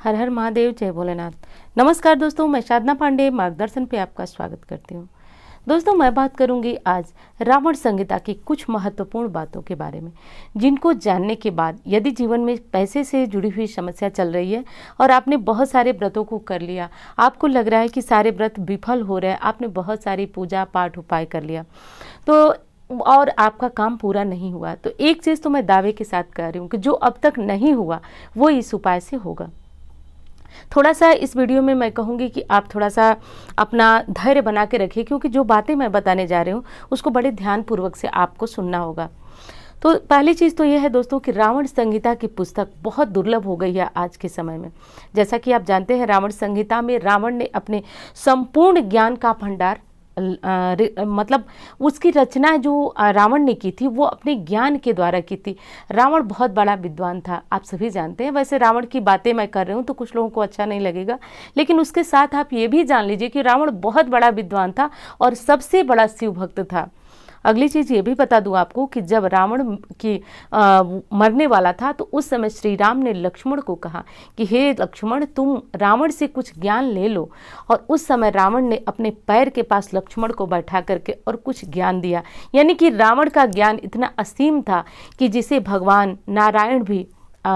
हर हर महादेव, जय भोलेनाथ। नमस्कार दोस्तों, मैं साधना पांडे मार्गदर्शन पे आपका स्वागत करती हूँ। दोस्तों, मैं बात करूंगी आज रावण संहिता की कुछ महत्वपूर्ण बातों के बारे में, जिनको जानने के बाद यदि जीवन में पैसे से जुड़ी हुई समस्या चल रही है और आपने बहुत सारे व्रतों को कर लिया, आपको लग रहा है कि सारे व्रत विफल हो रहे हैं, आपने बहुत सारी पूजा पाठ उपाय कर लिया तो और आपका काम पूरा नहीं हुआ, तो एक चीज़ तो मैं दावे के साथ कह रही हूँ कि जो अब तक नहीं हुआ वो इस उपाय से होगा। थोड़ा सा इस वीडियो में मैं कहूँगी कि आप थोड़ा सा अपना धैर्य बना के रखिए, क्योंकि जो बातें मैं बताने जा रही हूँ उसको बड़े ध्यानपूर्वक से आपको सुनना होगा। तो पहली चीज़ तो यह है दोस्तों कि रावण संहिता की पुस्तक बहुत दुर्लभ हो गई है आज के समय में। जैसा कि आप जानते हैं, रावण संहिता में रावण ने अपने संपूर्ण ज्ञान का भंडार मतलब उसकी रचना जो रावण ने की थी वो अपने ज्ञान के द्वारा की थी। रावण बहुत बड़ा विद्वान था, आप सभी जानते हैं। वैसे रावण की बातें मैं कर रही हूँ तो कुछ लोगों को अच्छा नहीं लगेगा, लेकिन उसके साथ आप ये भी जान लीजिए कि रावण बहुत बड़ा विद्वान था और सबसे बड़ा शिव भक्त था। अगली चीज़ ये भी बता दूं आपको कि जब रावण की मरने वाला था तो उस समय श्री राम ने लक्ष्मण को कहा कि हे लक्ष्मण, तुम रावण से कुछ ज्ञान ले लो। और उस समय रावण ने अपने पैर के पास लक्ष्मण को बैठा करके और कुछ ज्ञान दिया। यानी कि रावण का ज्ञान इतना असीम था कि जिसे भगवान नारायण भी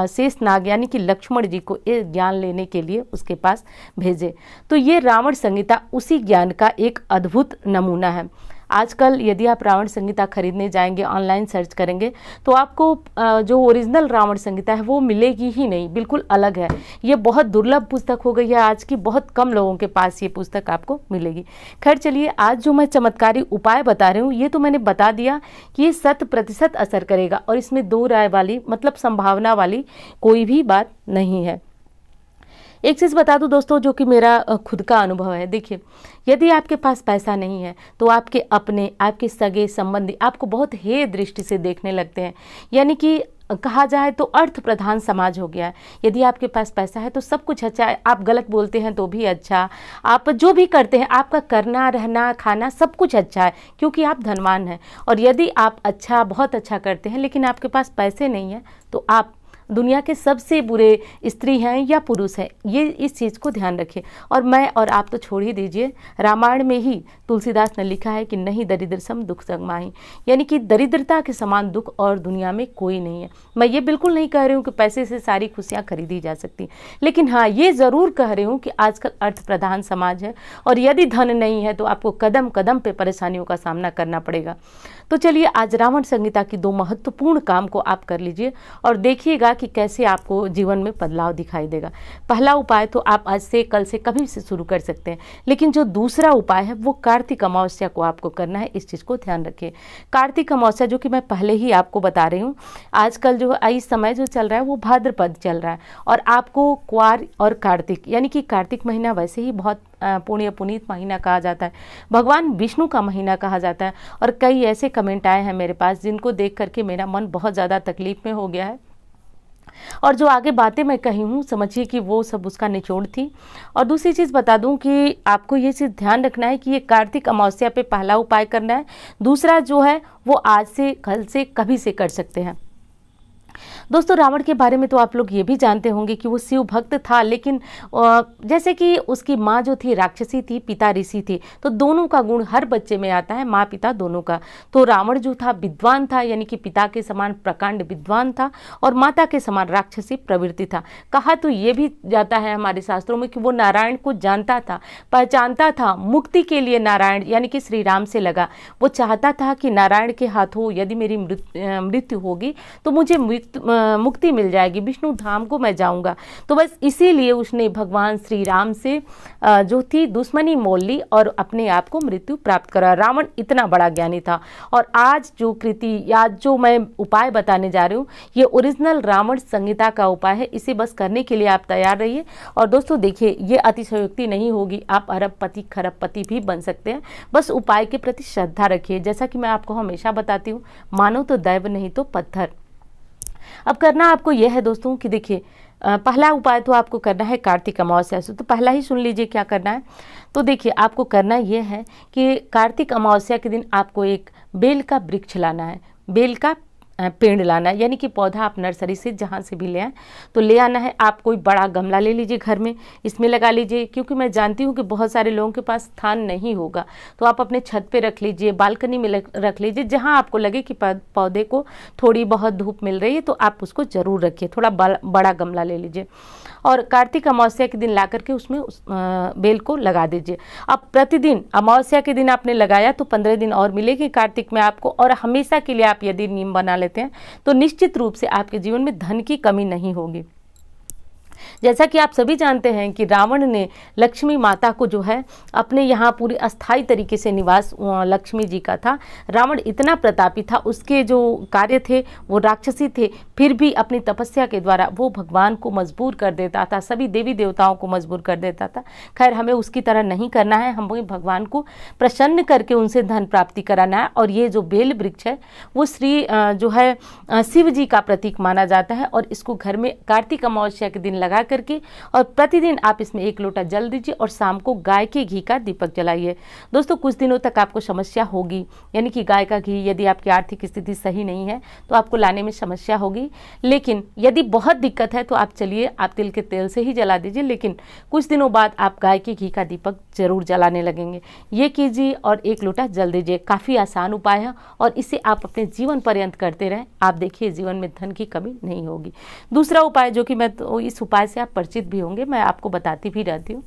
शेष नाग यानी कि लक्ष्मण जी को ये ज्ञान लेने के लिए उसके पास भेजे। तो ये रावण संहिता उसी ज्ञान का एक अद्भुत नमूना है। आजकल यदि आप रावण संहिता खरीदने जाएंगे, ऑनलाइन सर्च करेंगे तो आपको जो ओरिजिनल रावण संहिता है वो मिलेगी ही नहीं, बिल्कुल अलग है। ये बहुत दुर्लभ पुस्तक हो गई है आज की, बहुत कम लोगों के पास ये पुस्तक आपको मिलेगी। खैर चलिए, आज जो मैं चमत्कारी उपाय बता रही हूँ ये तो मैंने बता दिया कि ये 100% असर करेगा और इसमें दो राय वाली मतलब संभावना वाली कोई भी बात नहीं है। एक चीज़ बता दूं दोस्तों, जो कि मेरा खुद का अनुभव है। देखिए, यदि आपके पास पैसा नहीं है तो आपके अपने, आपके सगे संबंधी आपको बहुत हेय दृष्टि से देखने लगते हैं। यानी कि कहा जाए तो अर्थ प्रधान समाज हो गया है। यदि आपके पास पैसा है तो सब कुछ अच्छा है, आप गलत बोलते हैं तो भी अच्छा, आप जो भी करते हैं, आपका करना रहना खाना सब कुछ अच्छा है, क्योंकि आप धनवान हैं। और यदि आप अच्छा, बहुत अच्छा करते हैं लेकिन आपके पास पैसे नहीं है तो आप दुनिया के सबसे बुरे स्त्री हैं या पुरुष हैं। ये इस चीज़ को ध्यान रखिए। और मैं और आप तो छोड़ ही दीजिए, रामायण में ही तुलसीदास ने लिखा है कि नहीं दरिद्र सम दुख संगमाहि, यानी कि दरिद्रता के समान दुख और दुनिया में कोई नहीं है। मैं ये बिल्कुल नहीं कह रही हूँ कि पैसे से सारी खुशियाँ खरीदी जा सकती, लेकिन हाँ ये ज़रूर कह रही हूँ कि आजकल अर्थ प्रधान समाज है और यदि धन नहीं है तो आपको कदम कदम पे परेशानियों का सामना करना पड़ेगा। तो चलिए, आज रावण संहिता की दो महत्वपूर्ण काम को आप कर लीजिए और देखिएगा कि कैसे आपको जीवन में बदलाव दिखाई देगा। पहला उपाय तो आप आज से, कल से, कभी से शुरू कर सकते हैं, लेकिन जो दूसरा उपाय है वो कार्तिक अमावस्या को आपको करना है। इस चीज़ को ध्यान रखिए। कार्तिक अमावस्या, जो कि मैं पहले ही आपको बता रही हूँ, आजकल जो इस समय जो चल रहा है वो भाद्रपद चल रहा है और आपको क्वार और कार्तिक, यानी कि कार्तिक महीना वैसे ही बहुत पुण्य पुनीत महीना कहा जाता है, भगवान विष्णु का महीना कहा जाता है। और कई ऐसे कमेंट आए हैं मेरे पास जिनको देख करके मेरा मन बहुत ज़्यादा तकलीफ में हो गया है। और जो आगे बातें मैं कही हूँ समझिए कि वो सब उसका निचोड़ थी। और दूसरी चीज़ बता दूं कि आपको ये चीज़ ध्यान रखना है कि ये कार्तिक अमावस्या पे पहला उपाय करना है। दूसरा जो है वो आज से, कल से, कभी से कर सकते हैं। दोस्तों, रावण के बारे में तो आप लोग ये भी जानते होंगे कि वो शिव भक्त था, लेकिन जैसे कि उसकी माँ जो थी राक्षसी थी, पिता ऋषि थे, तो दोनों का गुण हर बच्चे में आता है, माँ पिता दोनों का। तो रावण जो था विद्वान था, यानी कि पिता के समान प्रकांड विद्वान था और माता के समान राक्षसी प्रवृत्ति था। कहा तो ये भी जाता है हमारे शास्त्रों में कि वो नारायण को जानता था, पहचानता था। मुक्ति के लिए नारायण यानी कि श्री राम से लगा। वो चाहता था कि नारायण के हाथों यदि मेरी मृत्यु होगी तो मुझे मुक्ति मिल जाएगी, विष्णु धाम को मैं जाऊंगा। तो बस इसीलिए उसने भगवान श्री राम से जो थी दुश्मनी मोल ली और अपने आप को मृत्यु प्राप्त करा। रावण इतना बड़ा ज्ञानी था। और आज जो कृति या जो मैं उपाय बताने जा रही हूँ ये ओरिजिनल रावण संहिता का उपाय है। इसे बस करने के लिए आप तैयार रहिए। और दोस्तों देखिए, ये अतिशयोक्ति नहीं होगी, आप अरबपति खरबपति भी बन सकते हैं। बस उपाय के प्रति श्रद्धा रखिए। जैसा कि मैं आपको हमेशा बताती हूँ, मानो तो दैव नहीं तो पत्थर। अब करना आपको यह है दोस्तों कि देखिए, पहला उपाय तो आपको करना है कार्तिक अमावस्या से। तो पहला ही सुन लीजिए क्या करना है। तो देखिए, आपको करना यह है कि कार्तिक अमावस्या के दिन आपको एक बेल का वृक्ष लाना है। बेल का पेड़ लाना है, यानी कि पौधा आप नर्सरी से जहाँ से भी ले आए तो ले आना है। आप कोई बड़ा गमला ले लीजिए घर में, इसमें लगा लीजिए, क्योंकि मैं जानती हूँ कि बहुत सारे लोगों के पास स्थान नहीं होगा, तो आप अपने छत पे रख लीजिए, बालकनी में रख लीजिए, जहाँ आपको लगे कि पौधे को थोड़ी बहुत धूप मिल रही है तो आप उसको ज़रूर रखिए। थोड़ा बड़ा गमला ले लीजिए और कार्तिक अमावस्या के दिन ला करके उसमें बेल को लगा दीजिए। अब प्रतिदिन अमावस्या के दिन आपने लगाया तो 15 दिन और मिलेगी कार्तिक में आपको, और हमेशा के लिए आप यदि नियम बना लेते हैं तो निश्चित रूप से आपके जीवन में धन की कमी नहीं होगी। जैसा कि आप सभी जानते हैं कि रावण ने लक्ष्मी माता को जो है अपने यहाँ पूरी अस्थायी तरीके से निवास लक्ष्मी जी का था। रावण इतना प्रतापी था, उसके जो कार्य थे वो राक्षसी थे, फिर भी अपनी तपस्या के द्वारा वो भगवान को मजबूर कर देता था, सभी देवी देवताओं को मजबूर कर देता था। खैर, हमें उसकी तरह नहीं करना है, हमें भगवान को प्रसन्न करके उनसे धन प्राप्ति कराना है। और ये जो बेल वृक्ष है वो श्री जो है शिव जी का प्रतीक माना जाता है, और इसको घर में कार्तिक अमावस्या के दिन लगा करके और प्रतिदिन आप इसमें 1 लोटा जल दीजिए और शाम को गाय के घी का दीपक जलाइए। दोस्तों, कुछ दिनों तक आपको समस्या होगी, यानी कि गाय का घी यदि आपकी आर्थिक स्थिति सही नहीं है तो आपको लाने में समस्या होगी, लेकिन यदि बहुत दिक्कत है तो आप चलिए आप तिल के तेल से ही जला दीजिए, लेकिन कुछ दिनों बाद आप गाय के घी का दीपक जरूर जलाने लगेंगे। ये कीजिए और 1 लोटा जल दीजिए। काफ़ी आसान उपाय है और इसे आप अपने जीवन पर्यंत करते रहें, आप देखिए जीवन में धन की कमी नहीं होगी। दूसरा उपाय जो कि मैं तो इस उपाय से आप परिचित भी होंगे, मैं आपको बताती भी रहती हूँ,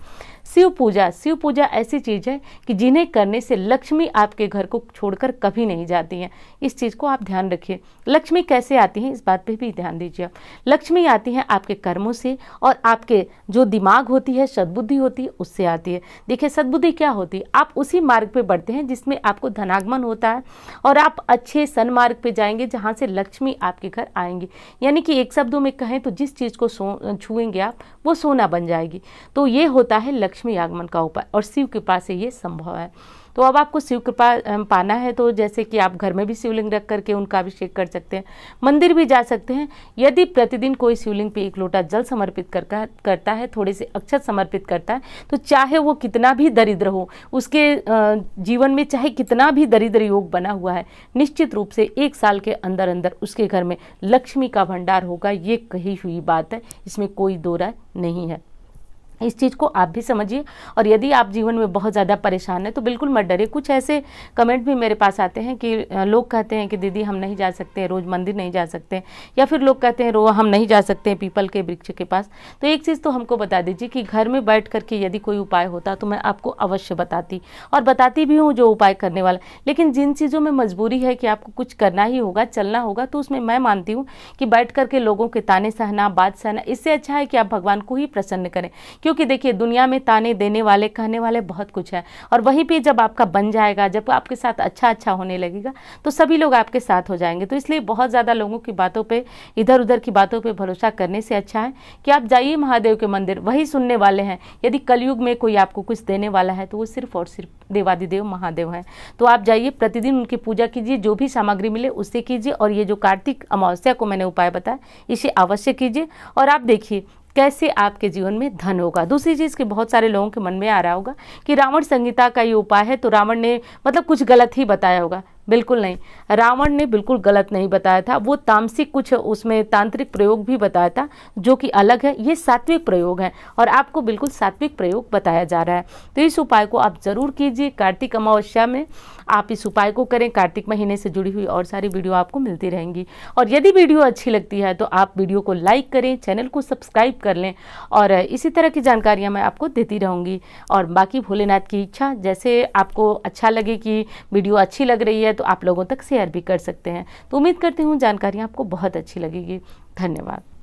शिव पूजा। शिव पूजा ऐसी चीज़ है कि जिन्हें करने से लक्ष्मी आपके घर को छोड़कर कभी नहीं जाती हैं। इस चीज़ को आप ध्यान रखिए। लक्ष्मी कैसे आती हैं इस बात पे भी ध्यान दीजिए आप। लक्ष्मी आती हैं आपके कर्मों से, और आपके जो दिमाग होती है, सद्बुद्धि होती है, उससे आती है। देखिए, सद्बुद्धि क्या होती है? आप उसी मार्ग पे बढ़ते हैं जिसमें आपको धनागमन होता है, और आप अच्छे सन्मार्ग पे जाएंगे जहाँ से लक्ष्मी आपके घर आएंगी। यानी कि एक शब्दों में कहें तो जिस चीज़ को छुएंगे आप वो सोना बन जाएगी। तो ये होता है लक्ष्मी आगमन का उपाय, और शिव कृपा से ये संभव है। तो अब आपको शिव कृपा पाना है तो जैसे कि आप घर में भी शिवलिंग रख करके उनका अभिषेक कर सकते हैं, मंदिर भी जा सकते हैं। यदि प्रतिदिन कोई शिवलिंग पे 1 लोटा जल समर्पित करता है, थोड़े से अक्षत समर्पित करता है, तो चाहे वो कितना भी दरिद्र हो, उसके जीवन में चाहे कितना भी दरिद्र योग बना हुआ है, निश्चित रूप से 1 साल के अंदर अंदर उसके घर में लक्ष्मी का भंडार होगा। ये कही हुई बात है, इसमें कोई दो राय नहीं है। इस चीज़ को आप भी समझिए। और यदि आप जीवन में बहुत ज़्यादा परेशान हैं तो बिल्कुल मत डरिए। कुछ ऐसे कमेंट भी मेरे पास आते हैं कि लोग कहते हैं कि दीदी हम नहीं जा सकते, रोज़ मंदिर नहीं जा सकते, या फिर लोग कहते हैं हम नहीं जा सकते पीपल के वृक्ष के पास। तो एक चीज़ तो हमको बता दीजिए कि घर में बैठ करके यदि कोई उपाय होता तो मैं आपको अवश्य बताती, और बताती भी हूँ जो उपाय करने वाला। लेकिन जिन चीज़ों में मजबूरी है कि आपको कुछ करना ही होगा, चलना होगा, तो उसमें मैं मानती हूँ कि बैठ करके लोगों के ताने सहना, बात सहना, इससे अच्छा है कि आप भगवान को ही प्रसन्न करें। क्योंकि देखिए, दुनिया में ताने देने वाले, कहने वाले बहुत कुछ है, और वहीं पे जब आपका बन जाएगा, जब आपके साथ अच्छा होने लगेगा तो सभी लोग आपके साथ हो जाएंगे। तो इसलिए बहुत ज़्यादा लोगों की बातों पे, इधर उधर की बातों पे भरोसा करने से अच्छा है कि आप जाइए महादेव के मंदिर, वही सुनने वाले हैं। यदि कलयुग में कोई आपको कुछ देने वाला है तो वो सिर्फ और सिर्फ देवादिदेव महादेव हैं। तो आप जाइए, प्रतिदिन उनकी पूजा कीजिए, जो भी सामग्री मिले उससे कीजिए, और ये जो कार्तिक अमावस्या को मैंने उपाय बताया इसे अवश्य कीजिए, और आप देखिए कैसे आपके जीवन में धन होगा। दूसरी चीज़ कि बहुत सारे लोगों के मन में आ रहा होगा कि रावण संहिता का ये उपाय है तो रावण ने मतलब कुछ गलत ही बताया होगा। बिल्कुल नहीं, रावण ने बिल्कुल गलत नहीं बताया था। वो तामसिक कुछ उसमें तांत्रिक प्रयोग भी बताया था जो कि अलग है। ये सात्विक प्रयोग है और आपको बिल्कुल सात्विक प्रयोग बताया जा रहा है। तो इस उपाय को आप ज़रूर कीजिए। कार्तिक अमावस्या में आप इस उपाय को करें। कार्तिक महीने से जुड़ी हुई और सारी वीडियो आपको मिलती रहेंगी। और यदि वीडियो अच्छी लगती है तो आप वीडियो को लाइक करें, चैनल को सब्सक्राइब कर लें, और इसी तरह की जानकारियाँ मैं आपको देती रहूँगी। और बाकी भोलेनाथ की इच्छा, जैसे आपको अच्छा लगे कि वीडियो अच्छी लग रही है तो आप लोगों तक शेयर भी कर सकते हैं। तो उम्मीद करती हूँ जानकारी आपको बहुत अच्छी लगेगी। धन्यवाद।